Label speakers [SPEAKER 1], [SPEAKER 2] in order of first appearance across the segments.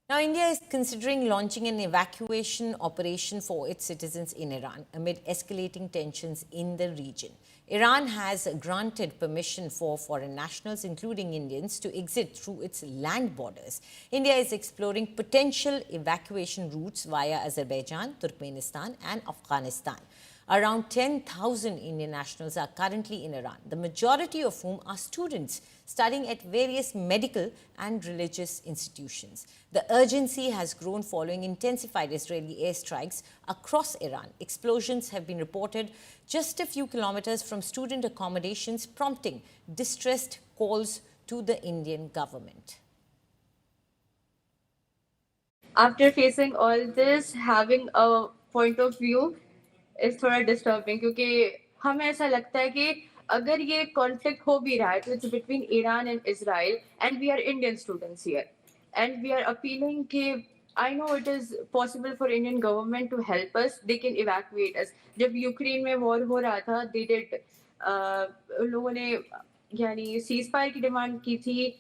[SPEAKER 1] Now, India is considering launching an evacuation operation for its citizens in Iran amid escalating tensions in the region. Iran has granted permission for foreign nationals, including Indians, to exit through its land borders. India is exploring potential evacuation routes via Azerbaijan, Turkmenistan, and Afghanistan. Around 10,000 Indian nationals are currently in Iran, the majority of whom are students studying at various medical and religious institutions. The urgency has grown following intensified Israeli airstrikes across Iran. Explosions have been reported just a few kilometers from student accommodations, prompting distressed calls to the Indian government.
[SPEAKER 2] After facing all this, having a point of view is थोड़ा disturbing क्योंकि हमें ऐसा लगता है कि अगर ये conflict हो भी रहा है तो it's between Iran and Israel and we are Indian students here and we are appealing कि I know it is possible for Indian government to help us, they can evacuate us. जब Ukraine में war हो रहा था they did उन लोगों ने यानी ceasefire की डिमांड की थी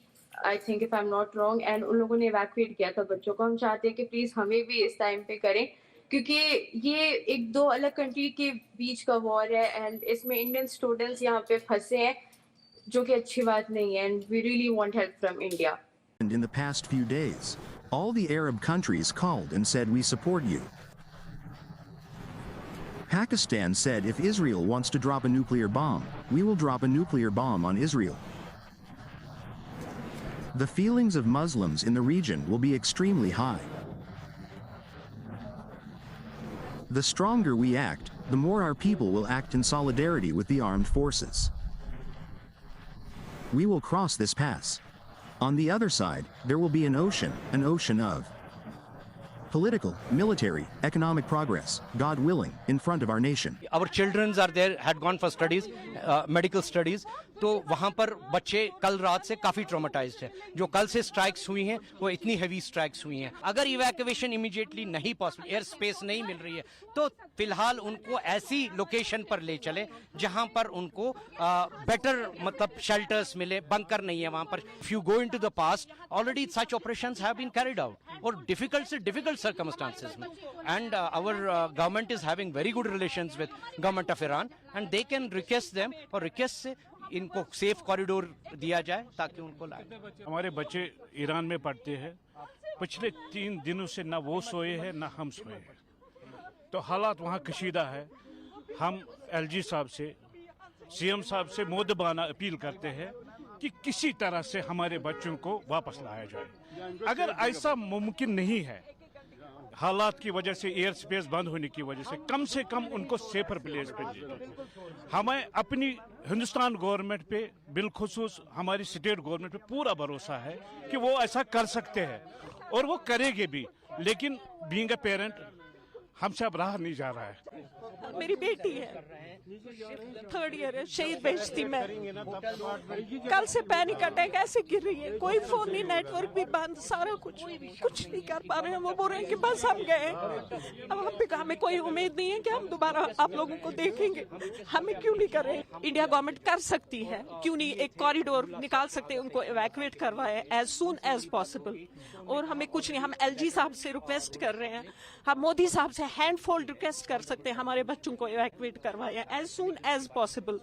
[SPEAKER 2] I think if I am not wrong and उन लोगों ने इवैक्यूएट किया था बच्चों को. हम चाहते हैं कि प्लीज हमें भी इस टाइम पे करें क्योंकि ये एक दो अलग कंट्री के बीच का वॉर है एंड इसमें इंडियन स्टूडेंट्स यहाँ पे फंसे हैं जो कि अच्छी बात नहीं है and we really want help from India.
[SPEAKER 3] In the past few days, all the Arab countries called and said we support you. Pakistan said if Israel wants to drop a nuclear bomb, we will drop a nuclear bomb on Israel. The feelings of Muslims in the region will be extremely high. The stronger we act, the more our people will act in solidarity with the armed forces. We will cross this pass. On the other side, there will be an ocean of political, military, economic progress, God willing, in front of our nation.
[SPEAKER 4] Our children are there, had gone for studies, medical studies. तो वहाँ पर बच्चे कल रात से काफ़ी traumatised है. जो कल से स्ट्राइक्स हुई हैं वो इतनी हैवी स्ट्राइक्स हुई हैं. अगर इवैक्यूएशन इमीडिएटली नहीं पॉसिबल, एयर स्पेस नहीं मिल रही है तो फिलहाल उनको ऐसी लोकेशन पर ले चले जहाँ पर उनको बेटर मतलब शेल्टर्स मिले. बंकर नहीं है वहाँ पर. If you go into the past already such operations have been carried out और डिफिकल्ट से डिफिकल्ट सर्कमस्टांसेस में. And our government is having very good relations with government of Iran and they can request them और request से इनको safe corridor दिया जाए ताकि उनको लाए.
[SPEAKER 5] हमारे बच्चे ईरान में पढ़ते हैं. पिछले 3 दिनों से ना वो सोए हैं ना हम सोए हैं. तो हालात वहाँ कशीदा है. हम एलजी साहब से, सीएम साहब से मोदबाना अपील करते हैं कि किसी तरह से हमारे बच्चों को वापस लाया जाए. अगर ऐसा मुमकिन नहीं है हालात की वजह से, एयर स्पेस बंद होने की वजह से कम उनको सेफर प्लेस पे भेजें. हमें अपनी हिंदुस्तान गवर्नमेंट पे, बिलखुसूस हमारी स्टेट गवर्नमेंट पे पूरा भरोसा है कि वो ऐसा कर सकते हैं और वो करेंगे भी. लेकिन बीइंग अ पेरेंट हमसे अब रहा नहीं जा रहा है.
[SPEAKER 6] मेरी बेटी है, 3rd ईयर है, शहीद बेचती मैं. कल से पैनिक अटैक ऐसे गिर रही है, कोई फोन नहीं, नेटवर्क भी बंद, सारा कुछ नहीं कर पा रहे हैं. वो बोल रहे हैं कि बस हम गए. अब हमें कोई उम्मीद नहीं है कि हम दोबारा आप लोगों को देखेंगे. हमें क्यों नहीं कर रहे? इंडिया गवर्नमेंट कर सकती है, क्यों नहीं एक कॉरिडोर निकाल सकते हैं, उनको इवैक्यूएट करवाए एज सून एज पॉसिबल. और हमें कुछ नहीं, हम एलजी साहब से रिक्वेस्ट कर रहे हैं, हम मोदी साहब से हैंड फोल्ड रिक्वेस्ट कर सकते हैं, हमारे बच्चों को इवैक्यूएट करवाए एज सून एज पॉसिबल.